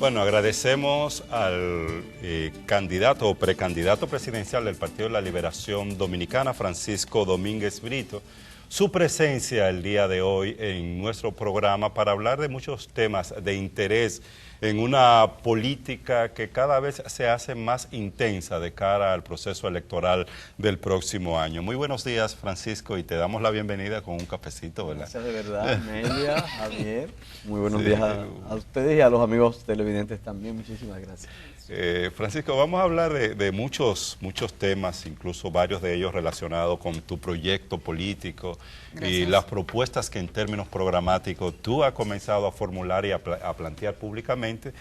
Bueno, agradecemos al candidato o precandidato presidencial del Partido de la Liberación Dominicana, Francisco Domínguez Brito, su presencia el día de hoy en nuestro programa para hablar de muchos temas de interés en una política que cada vez se hace más intensa de cara al proceso electoral del próximo año. Muy buenos días, Francisco, y te damos la bienvenida con un cafecito, ¿verdad? Gracias de verdad, Amelia, Javier. Muy buenos días a ustedes y a los amigos televidentes también. Muchísimas gracias. Francisco, vamos a hablar de muchos temas, incluso varios de ellos relacionados con tu proyecto político. Gracias. Y las propuestas que en términos programáticos tú has comenzado a formular y a plantear públicamente,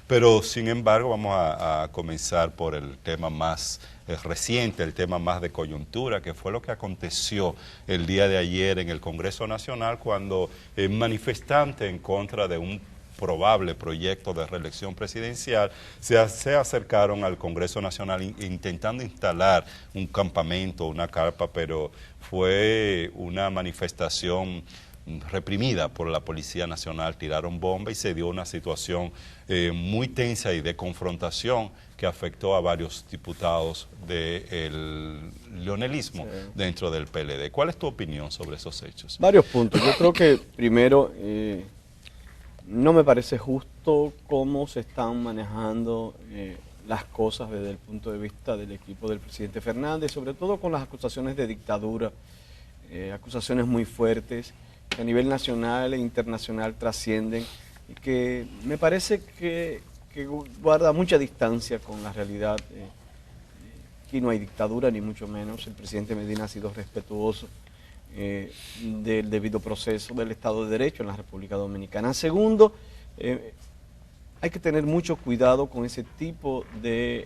pero sin embargo vamos a comenzar por el tema más reciente, el tema más de coyuntura, que fue lo que aconteció el día de ayer en el Congreso Nacional cuando manifestantes en contra de un probable proyecto de reelección presidencial se acercaron al Congreso Nacional intentando instalar un campamento, una carpa, pero fue una manifestación reprimida por la Policía Nacional. Tiraron bomba y se dio una situación muy tensa y de confrontación que afectó a varios diputados del leonelismo dentro del PLD. ¿Cuál es tu opinión sobre esos hechos? Varios puntos. Yo creo que primero no me parece justo cómo se están manejando las cosas desde el punto de vista del equipo del presidente Fernández, sobre todo con las acusaciones de dictadura, acusaciones muy fuertes que a nivel nacional e internacional trascienden y que me parece que guarda mucha distancia con la realidad. Aquí no hay dictadura ni mucho menos, el presidente Medina ha sido respetuoso del debido proceso del Estado de Derecho en la República Dominicana. Segundo, hay que tener mucho cuidado con ese tipo de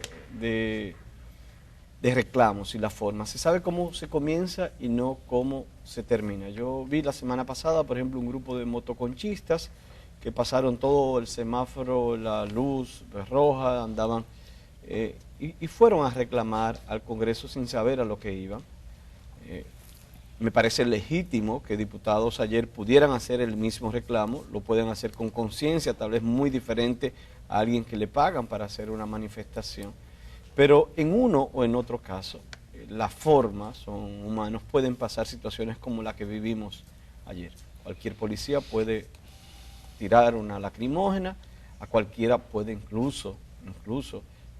reclamos y la forma. Se sabe cómo se comienza y no cómo se termina. Yo vi la semana pasada, por ejemplo, un grupo de motoconchistas que pasaron todo el semáforo, la luz roja, andaban y fueron a reclamar al Congreso sin saber a lo que iban. Me parece legítimo que diputados ayer pudieran hacer el mismo reclamo, lo pueden hacer con conciencia, tal vez muy diferente a alguien que le pagan para hacer una manifestación. Pero en uno o en otro caso, las formas son humanos, pueden pasar situaciones como la que vivimos ayer. Cualquier policía puede tirar una lacrimógena, a cualquiera puede incluso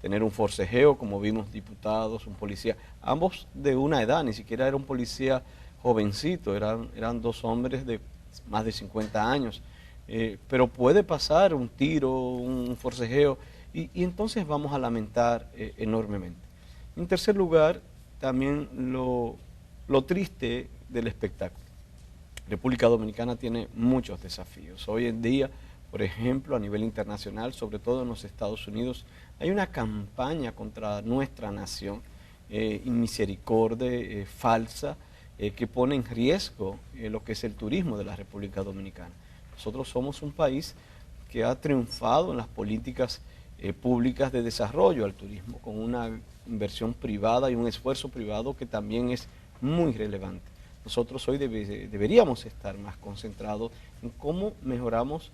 tener un forcejeo, como vimos diputados, un policía, ambos de una edad, ni siquiera era un policía jovencito, eran dos hombres de más de 50 años, pero puede pasar un tiro, un forcejeo, y entonces vamos a lamentar enormemente. En tercer lugar, también lo triste del espectáculo. República Dominicana tiene muchos desafíos. Hoy en día, por ejemplo, a nivel internacional, sobre todo en los Estados Unidos, hay una campaña contra nuestra nación, inmisericordia, falsa, que pone en riesgo lo que es el turismo de la República Dominicana. Nosotros somos un país que ha triunfado en las políticas públicas de desarrollo al turismo, con una inversión privada y un esfuerzo privado que también es muy relevante. Nosotros hoy deberíamos estar más concentrados en cómo mejoramos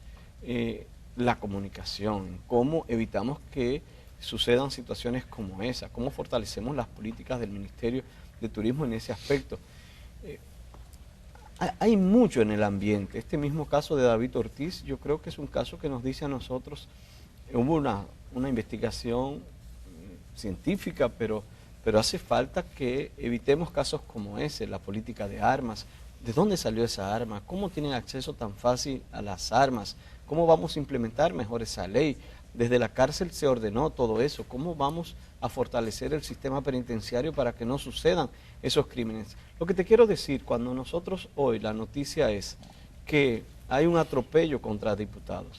la comunicación, en cómo evitamos que sucedan situaciones como esa, cómo fortalecemos las políticas del Ministerio de Turismo en ese aspecto. Hay mucho en el ambiente. Este mismo caso de David Ortiz, yo creo que es un caso que nos dice a nosotros, hubo una investigación científica, pero hace falta que evitemos casos como ese, la política de armas. ¿De dónde salió esa arma? ¿Cómo tienen acceso tan fácil a las armas? ¿Cómo vamos a implementar mejor esa ley? Desde la cárcel se ordenó todo eso. ¿Cómo vamos a fortalecer el sistema penitenciario para que no sucedan esos crímenes? Lo que te quiero decir, cuando nosotros hoy la noticia es que hay un atropello contra diputados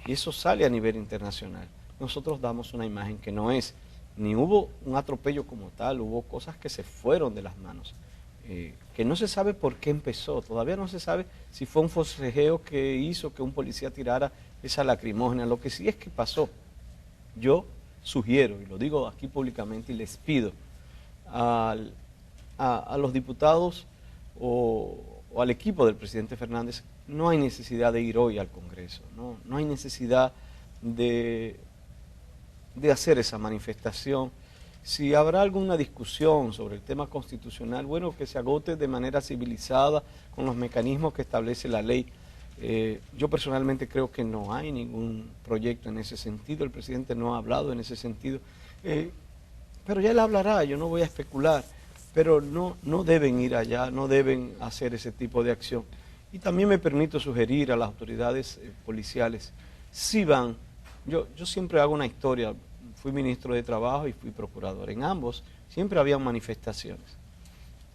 y eso sale a nivel internacional, nosotros damos una imagen que no es, ni hubo un atropello como tal, hubo cosas que se fueron de las manos, que no se sabe por qué empezó, todavía no se sabe si fue un forcejeo que hizo que un policía tirara esa lacrimógena. Lo que sí es que pasó. Yo sugiero, y lo digo aquí públicamente y les pido a los diputados o al equipo del presidente Fernández, no hay necesidad de ir hoy al Congreso, no hay necesidad de hacer esa manifestación. Si habrá alguna discusión sobre el tema constitucional, bueno, que se agote de manera civilizada con los mecanismos que establece la ley. Yo personalmente creo que no hay ningún proyecto en ese sentido, el presidente no ha hablado en ese sentido, pero ya él hablará, yo no voy a especular, pero no deben ir allá, no deben hacer ese tipo de acción. Y también me permito sugerir a las autoridades policiales, si van, yo siempre hago una historia, fui ministro de Trabajo y fui procurador, en ambos siempre había manifestaciones,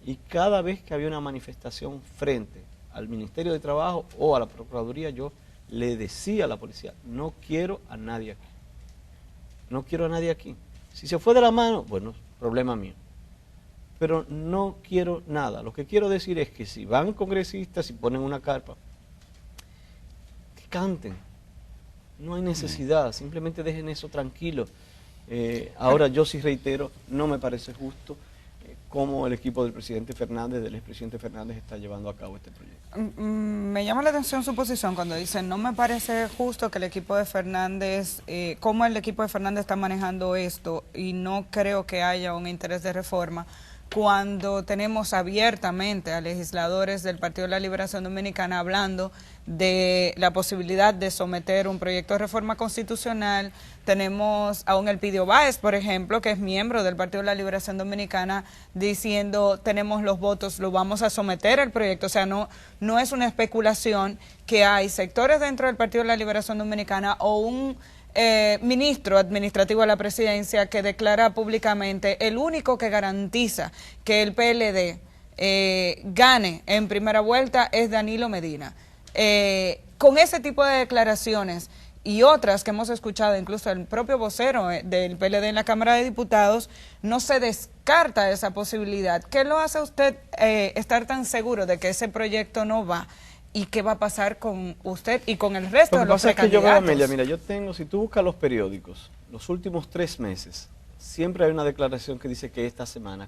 y cada vez que había una manifestación frente al Ministerio de Trabajo o a la Procuraduría, yo le decía a la policía, no quiero a nadie aquí, no quiero a nadie aquí. Si se fue de la mano, bueno, problema mío, pero no quiero nada. Lo que quiero decir es que si van congresistas y ponen una carpa, que canten, no hay necesidad, simplemente dejen eso tranquilo. Ahora yo sí reitero, no me parece justo cómo el equipo del presidente Fernández, del expresidente Fernández, está llevando a cabo este proyecto. Me llama la atención su posición cuando dice, no me parece justo que el equipo de Fernández, cómo el equipo de Fernández está manejando esto, y no creo que haya un interés de reforma, cuando tenemos abiertamente a legisladores del Partido de la Liberación Dominicana hablando de la posibilidad de someter un proyecto de reforma constitucional. Tenemos a un Elpidio Báez, por ejemplo, que es miembro del Partido de la Liberación Dominicana, diciendo, tenemos los votos, lo vamos a someter al proyecto. O sea, no es una especulación, que hay sectores dentro del Partido de la Liberación Dominicana o un ministro administrativo de la presidencia que declara públicamente, el único que garantiza que el PLD gane en primera vuelta es Danilo Medina. Con ese tipo de declaraciones y otras que hemos escuchado, incluso el propio vocero del PLD en la Cámara de Diputados, no se descarta esa posibilidad. ¿Qué lo hace a usted estar tan seguro de que ese proyecto no va? ¿Y qué va a pasar con usted y con el resto de los precandidatos? Lo que pasa es que yo veo, Amelia, mira, yo tengo, si tú buscas los periódicos, los últimos 3 meses, siempre hay una declaración que dice que esta semana,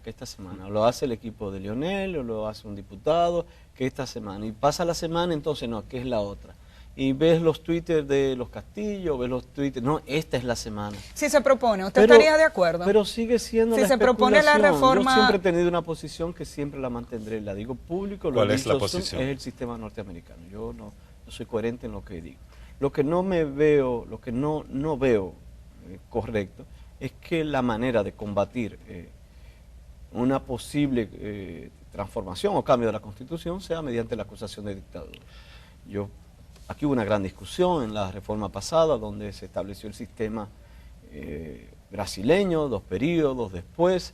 lo hace el equipo de Leonel, o lo hace un diputado, que esta semana, y pasa la semana, entonces no, que es la otra. Y ves los twitters de los Castillo, ves los twitters, no, esta es la semana. Si se propone, ¿usted estaría de acuerdo? Pero sigue siendo si la se propone la reforma. Yo siempre he tenido una posición que siempre la mantendré, la digo público, ¿Cuál es la posición? Es el sistema norteamericano. Yo soy coherente en lo que digo. Lo que no veo correcto es que la manera de combatir una posible transformación o cambio de la Constitución sea mediante la acusación de dictadura. Aquí hubo una gran discusión en la reforma pasada donde se estableció el sistema brasileño, 2 periodos después,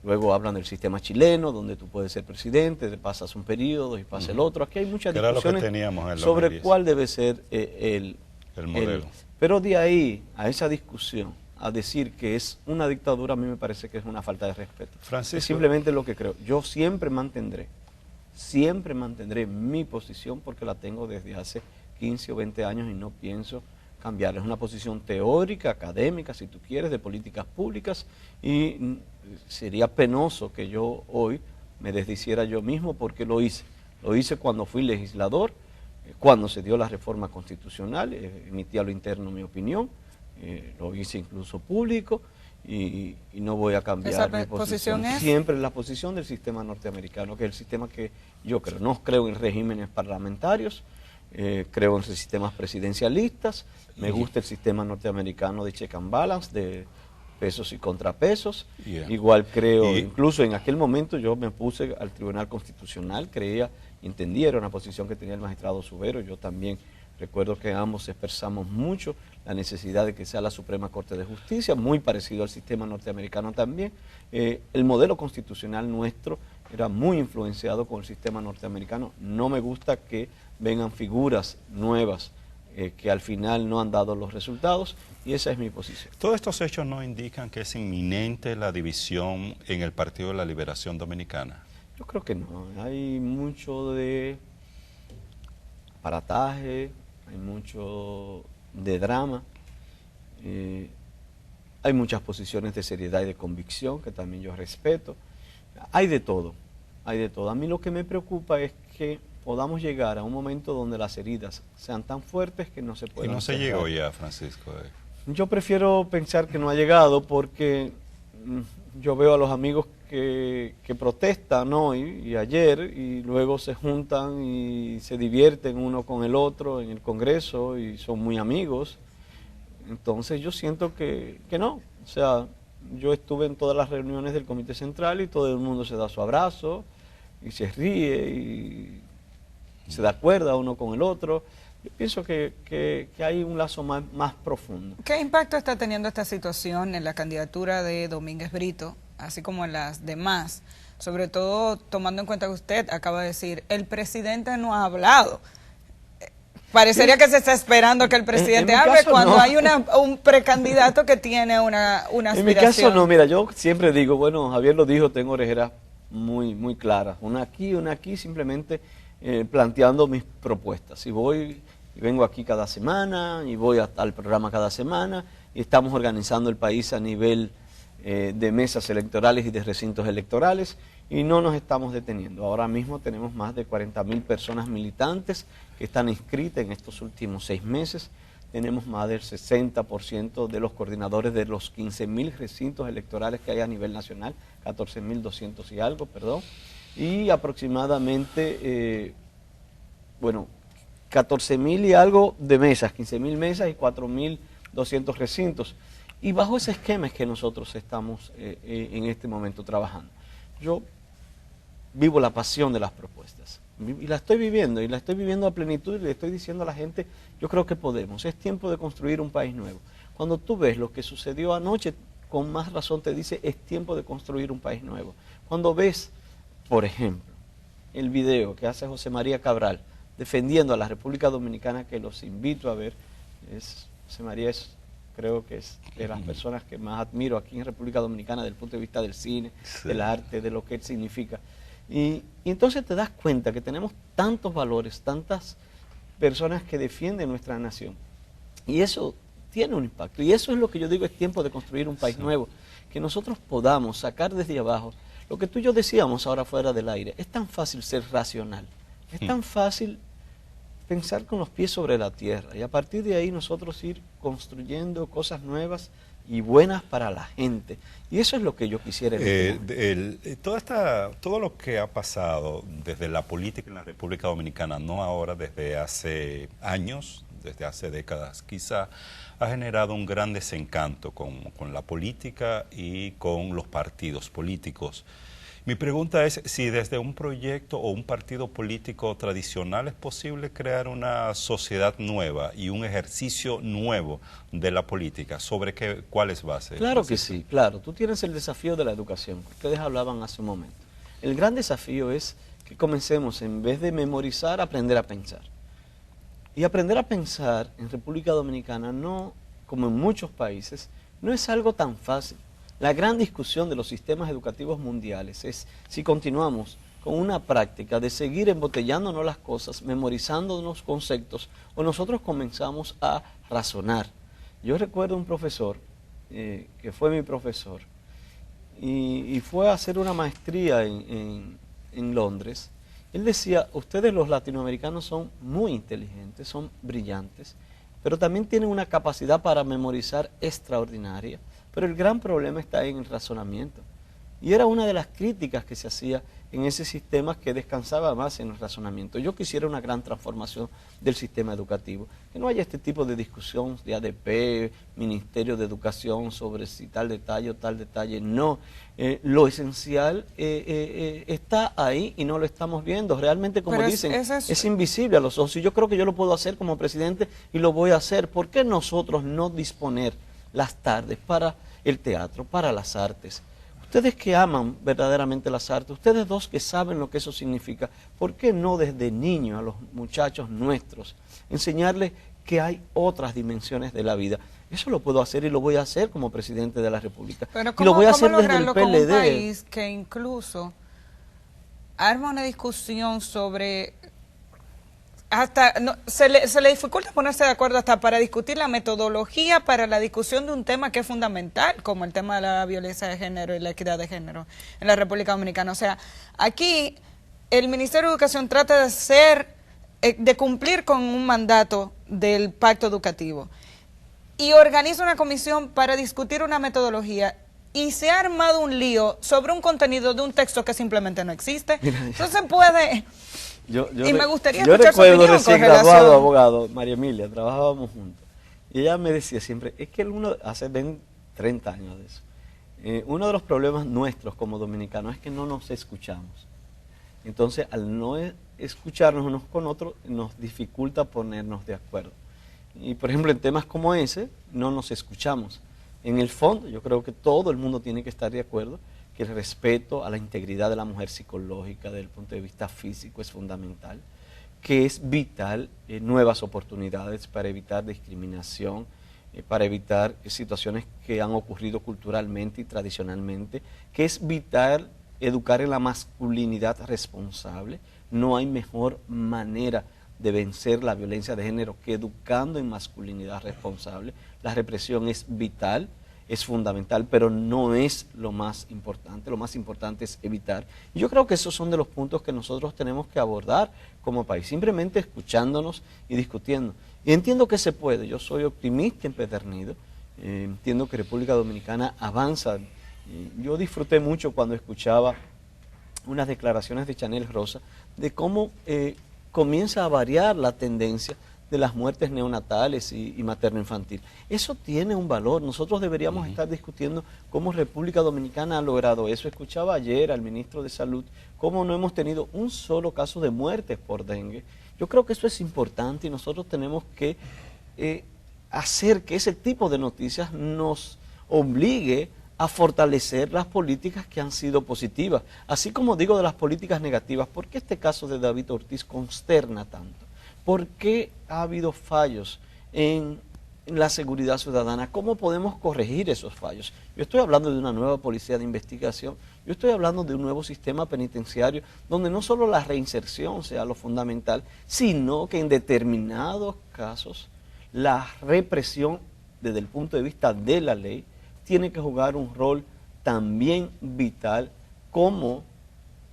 luego hablan del sistema chileno donde tú puedes ser presidente, te pasas un periodo y pasa el otro. Aquí hay muchas discusiones sobre cuál debe ser el modelo. Pero de ahí a esa discusión, a decir que es una dictadura, a mí me parece que es una falta de respeto. Francisco, es simplemente lo que creo. Yo siempre mantendré mi posición porque la tengo desde hace 15 o 20 años y no pienso cambiar. Es una posición teórica, académica, si tú quieres, de políticas públicas, y sería penoso que yo hoy me desdiciera yo mismo porque lo hice. Lo hice cuando fui legislador, cuando se dio la reforma constitucional, emití a lo interno mi opinión, lo hice incluso público, y no voy a cambiar mi posición. Siempre la posición del sistema norteamericano, que es el sistema que yo creo. No creo en regímenes parlamentarios, creo en sistemas presidencialistas, me gusta el sistema norteamericano de check and balance, de pesos y contrapesos. Igual creo, incluso en aquel momento yo me puse al Tribunal Constitucional, entendía, era una posición que tenía el magistrado Subero, yo también recuerdo que ambos expresamos mucho la necesidad de que sea la Suprema Corte de Justicia, muy parecido al sistema norteamericano también. El modelo constitucional nuestro era muy influenciado con el sistema norteamericano. No me gusta que vengan figuras nuevas que al final no han dado los resultados, y esa es mi posición. ¿Todos estos hechos no indican que es inminente la división en el Partido de la Liberación Dominicana? Yo creo que no. Hay mucho de aparataje, hay mucho de drama, hay muchas posiciones de seriedad y de convicción que también yo respeto. Hay de todo, hay de todo. A mí lo que me preocupa es que podamos llegar a un momento donde las heridas sean tan fuertes que no se puedan Y no se cerrar. llegó ya, Francisco. Yo prefiero pensar que no ha llegado porque yo veo a los amigos que protestan hoy y ayer y luego se juntan y se divierten uno con el otro en el Congreso y son muy amigos. Entonces yo siento que no. O sea, yo estuve en todas las reuniones del Comité Central y todo el mundo se da su abrazo y se ríe y se da cuerda uno con el otro. Yo pienso que hay un lazo más profundo. ¿Qué impacto está teniendo esta situación en la candidatura de Domínguez Brito, así como en las demás? Sobre todo tomando en cuenta que usted acaba de decir, el presidente no ha hablado. Parecería que se está esperando que el presidente hable cuando no. hay un precandidato que tiene una aspiración. En mi caso no, mira, yo siempre digo, bueno, Javier lo dijo, tengo orejeras muy claras, una aquí, simplemente planteando mis propuestas. Y vengo aquí cada semana, y voy al programa cada semana, y estamos organizando el país a nivel de mesas electorales y de recintos electorales, y no nos estamos deteniendo. Ahora mismo tenemos más de 40.000 personas militantes que están inscritas en estos últimos 6 meses. Tenemos más del 60% de los coordinadores de los 15.000 recintos electorales que hay a nivel nacional, 14.200 y algo, perdón, y aproximadamente, 14.000 y algo de mesas, 15.000 mesas y 4.200 recintos. Y bajo ese esquema es que nosotros estamos en este momento trabajando. Yo vivo la pasión de las propuestas y la estoy viviendo a plenitud y le estoy diciendo a la gente, yo creo que podemos, es tiempo de construir un país nuevo. Cuando tú ves lo que sucedió anoche, con más razón te dice, es tiempo de construir un país nuevo. Cuando ves, por ejemplo, el video que hace José María Cabral defendiendo a la República Dominicana, que los invito a ver, José María creo que es de las personas que más admiro aquí en República Dominicana desde el punto de vista del cine, del arte, de lo que él significa. Y entonces te das cuenta que tenemos tantos valores, tantas personas que defienden nuestra nación. Y eso tiene un impacto. Y eso es lo que yo digo, es tiempo de construir un país nuevo. Que nosotros podamos sacar desde abajo lo que tú y yo decíamos ahora fuera del aire. Es tan fácil ser racional. Es tan fácil pensar con los pies sobre la tierra. Y a partir de ahí nosotros ir construyendo cosas nuevas y buenas para la gente. Y eso es lo que yo quisiera. Todo lo que ha pasado desde la política en la República Dominicana, no ahora, desde hace años, desde hace décadas quizá, ha generado un gran desencanto con la política y con los partidos políticos. Mi pregunta es si desde un proyecto o un partido político tradicional es posible crear una sociedad nueva y un ejercicio nuevo de la política. ¿Sobre cuáles bases? Claro que sí, claro. Tú tienes el desafío de la educación, que ustedes hablaban hace un momento. El gran desafío es que comencemos, en vez de memorizar, a aprender a pensar. Y aprender a pensar en República Dominicana, no, como en muchos países, no es algo tan fácil. La gran discusión de los sistemas educativos mundiales es si continuamos con una práctica de seguir embotellándonos las cosas, memorizándonos conceptos, o nosotros comenzamos a razonar. Yo recuerdo un profesor, que fue mi profesor, y fue a hacer una maestría en Londres. Él decía, ustedes los latinoamericanos son muy inteligentes, son brillantes, pero también tienen una capacidad para memorizar extraordinaria. Pero el gran problema está en el razonamiento. Y era una de las críticas que se hacía en ese sistema, que descansaba más en el razonamiento. Yo quisiera una gran transformación del sistema educativo. Que no haya este tipo de discusión de ADP, Ministerio de Educación, sobre si tal detalle o tal detalle. No, lo esencial está ahí y no lo estamos viendo. Realmente, como dicen, es invisible a los ojos. Y yo creo que yo lo puedo hacer como presidente y lo voy a hacer. ¿Por qué nosotros no disponer las tardes para el teatro, para las artes? Ustedes que aman verdaderamente las artes, ustedes dos que saben lo que eso significa, ¿por qué no desde niños a los muchachos nuestros enseñarles que hay otras dimensiones de la vida? Eso lo puedo hacer y lo voy a hacer como presidente de la República. Pero y lo voy a hacer desde el PLD. Como un país que incluso arma una discusión sobre... se le dificulta ponerse de acuerdo hasta para discutir la metodología para la discusión de un tema que es fundamental, como el tema de la violencia de género y la equidad de género en la República Dominicana. O sea, aquí el Ministerio de Educación trata de cumplir con un mandato del pacto educativo y organiza una comisión para discutir una metodología y se ha armado un lío sobre un contenido de un texto que simplemente no existe. Entonces puede... y me gustaría escuchar su opinión. Yo recuerdo recién graduado abogado, María Emilia, trabajábamos juntos. Y ella me decía siempre, es que hace 30 años de eso, uno de los problemas nuestros como dominicanos es que no nos escuchamos. Entonces, al no escucharnos unos con otros, nos dificulta ponernos de acuerdo. Y, por ejemplo, en temas como ese, no nos escuchamos. En el fondo, yo creo que todo el mundo tiene que estar de acuerdo que el respeto a la integridad de la mujer psicológica, desde el punto de vista físico, es fundamental, que es vital nuevas oportunidades para evitar discriminación, para evitar situaciones que han ocurrido culturalmente y tradicionalmente, que es vital educar en la masculinidad responsable. No hay mejor manera de vencer la violencia de género que educando en masculinidad responsable. La represión es vital, es fundamental, pero no es lo más importante. Lo más importante es evitar. Y yo creo que esos son de los puntos que nosotros tenemos que abordar como país, simplemente escuchándonos y discutiendo. Y entiendo que se puede, yo soy optimista empedernido, entiendo que República Dominicana avanza. Yo disfruté mucho cuando escuchaba unas declaraciones de Chanel Rosa de cómo comienza a variar la tendencia de las muertes neonatales y materno-infantil. Eso tiene un valor. Nosotros deberíamos estar discutiendo cómo República Dominicana ha logrado eso. Escuchaba ayer al ministro de Salud cómo no hemos tenido un solo caso de muertes por dengue. Yo creo que eso es importante y nosotros tenemos que hacer que ese tipo de noticias nos obligue a fortalecer las políticas que han sido positivas. Así como digo de las políticas negativas, ¿por qué este caso de David Ortiz consterna tanto? ¿Por qué ha habido fallos en la seguridad ciudadana? ¿Cómo podemos corregir esos fallos? Yo estoy hablando de una nueva policía de investigación, yo estoy hablando de un nuevo sistema penitenciario donde no solo la reinserción sea lo fundamental, sino que en determinados casos la represión desde el punto de vista de la ley tiene que jugar un rol también vital como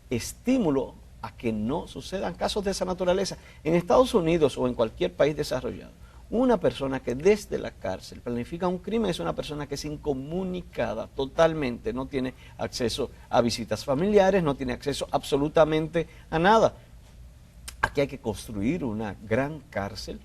estímulo a que no sucedan casos de esa naturaleza. En Estados Unidos o en cualquier país desarrollado, una persona que desde la cárcel planifica un crimen es una persona que es incomunicada totalmente, no tiene acceso a visitas familiares, no tiene acceso absolutamente a nada. Aquí hay que construir una gran cárcel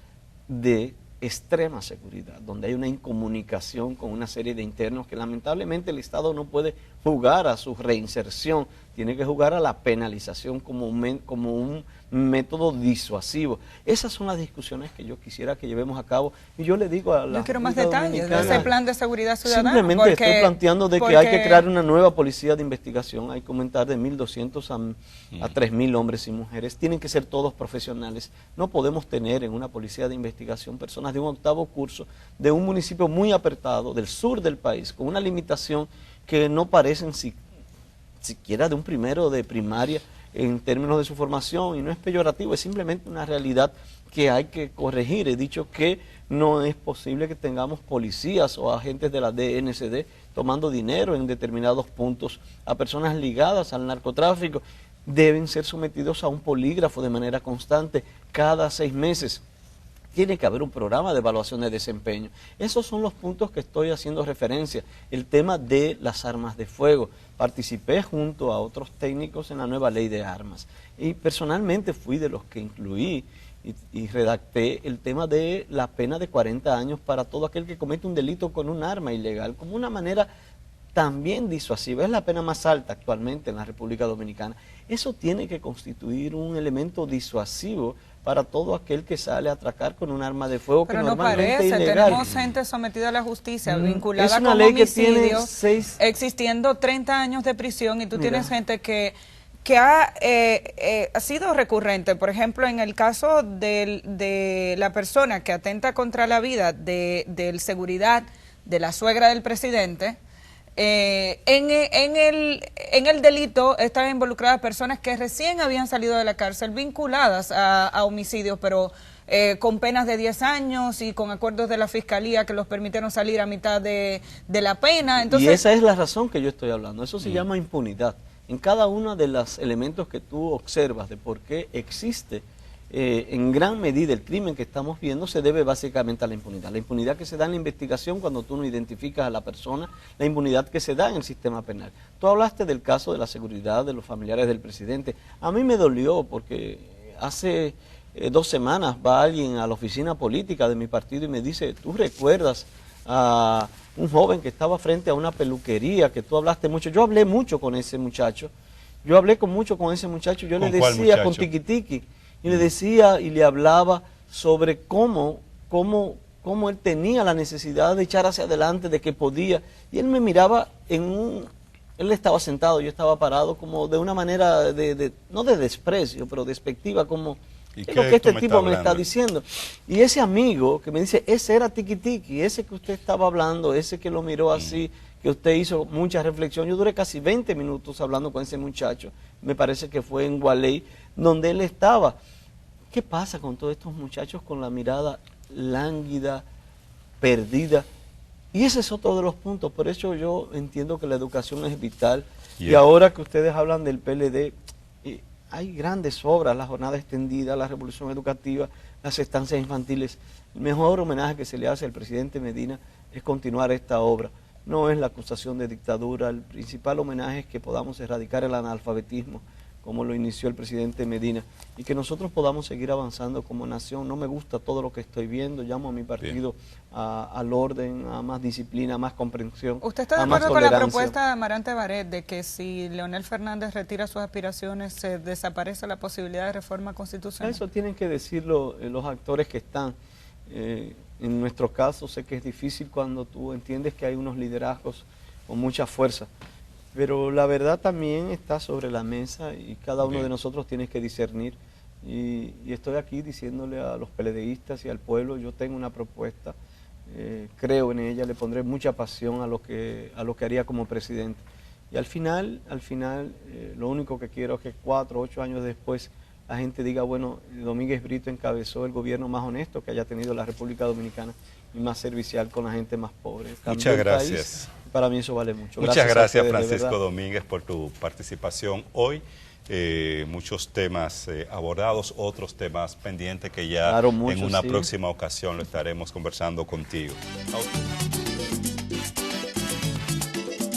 de extrema seguridad, donde hay una incomunicación con una serie de internos que lamentablemente el Estado no puede jugar a su reinserción, tiene que jugar a la penalización como un método disuasivo. Esas son las discusiones que yo quisiera que llevemos a cabo y yo le digo a la... Yo quiero más detalles de ese plan de seguridad ciudadana. Simplemente estoy planteando de que hay que crear una nueva policía de investigación, hay que aumentar de 1.200 a 3.000 hombres y mujeres, tienen que ser todos profesionales, no podemos tener en una policía de investigación personas de un octavo curso, de un municipio muy apartado del sur del país, con una limitación que no parecen siquiera de un primero de primaria en términos de su formación, y no es peyorativo, es simplemente una realidad que hay que corregir. He dicho que no es posible que tengamos policías o agentes de la DNCD tomando dinero en determinados puntos a personas ligadas al narcotráfico. Deben ser sometidos a un polígrafo de manera constante cada 6 meses. Tiene que haber un programa de evaluación de desempeño. Esos son los puntos que estoy haciendo referencia. El tema de las armas de fuego. Participé junto a otros técnicos en la nueva ley de armas. Y personalmente fui de los que incluí y redacté el tema de la pena de 40 años para todo aquel que comete un delito con un arma ilegal, como una manera también disuasiva. Es la pena más alta actualmente en la República Dominicana. Eso tiene que constituir un elemento disuasivo para todo aquel que sale a atracar con un arma de fuego. Pero que no normalmente parece, es ilegal. tenemos gente sometida a la justicia, vinculada es una con ley homicidio, que tiene 6... existiendo 30 años de prisión, y tú Mira. tienes gente que ha sido recurrente. Por ejemplo, en el caso de la persona que atenta contra la vida de seguridad de la suegra del presidente, en el delito estaban involucradas personas que recién habían salido de la cárcel vinculadas a homicidios, pero con penas de 10 años y con acuerdos de la fiscalía que los permitieron salir a mitad de la pena. Entonces, y esa es la razón que yo estoy hablando. Eso se llama impunidad. en cada uno de los elementos que tú observas de por qué existe en gran medida el crimen que estamos viendo se debe básicamente a la impunidad. La impunidad que se da en la investigación cuando tú no identificas a la persona, la impunidad que se da en el sistema penal. Tú hablaste del caso de la seguridad de los familiares del presidente. A mí me dolió porque hace 2 semanas va alguien a la oficina política de mi partido y me dice, ¿tú recuerdas a un joven que estaba frente a una peluquería que tú hablaste mucho? Yo hablé mucho con ese muchacho. Yo le decía con Tiki-Tiki. Y le decía y le hablaba sobre cómo él tenía la necesidad de echar hacia adelante, de que podía. Y él me miraba él estaba sentado, yo estaba parado, como de una manera, no de desprecio, pero despectiva, como, ¿qué es lo que este tipo me está diciendo? Y ese amigo que me dice, ese era Tiki-Tiki, ese que usted estaba hablando, ese que lo miró así, que usted hizo mucha reflexión. Yo duré casi 20 minutos hablando con ese muchacho, me parece que fue en Gualey, donde él estaba. ¿Qué pasa con todos estos muchachos con la mirada lánguida, perdida? Y ese es otro de los puntos, por eso yo entiendo que la educación es vital. Y ahora que ustedes hablan del PLD, hay grandes obras, la jornada extendida, la revolución educativa, las estancias infantiles. El mejor homenaje que se le hace al presidente Medina es continuar esta obra. No es la acusación de dictadura, el principal homenaje es que podamos erradicar el analfabetismo, como lo inició el presidente Medina, y que nosotros podamos seguir avanzando como nación. No me gusta todo lo que estoy viendo, llamo a mi partido al orden, a más disciplina, a más comprensión. ¿Usted está de acuerdo con la propuesta de Amarante Barret de que si Leonel Fernández retira sus aspiraciones se desaparece la posibilidad de reforma constitucional? Eso tienen que decirlo los actores que están. En nuestro caso sé que es difícil cuando tú entiendes que hay unos liderazgos con mucha fuerza, pero la verdad también está sobre la mesa y cada uno de nosotros tiene que discernir. Y estoy aquí diciéndole a los PLDistas y al pueblo, yo tengo una propuesta, creo en ella, le pondré mucha pasión a lo que haría como presidente. Y al final, lo único que quiero es que 4 o 8 años después la gente diga, bueno, Domínguez Brito encabezó el gobierno más honesto que haya tenido la República Dominicana y más servicial con la gente más pobre. Muchas gracias. Para mí eso vale mucho. Muchas gracias Francisco Domínguez por tu participación hoy. Muchos temas abordados, otros temas pendientes que ya en una próxima ocasión lo estaremos conversando contigo.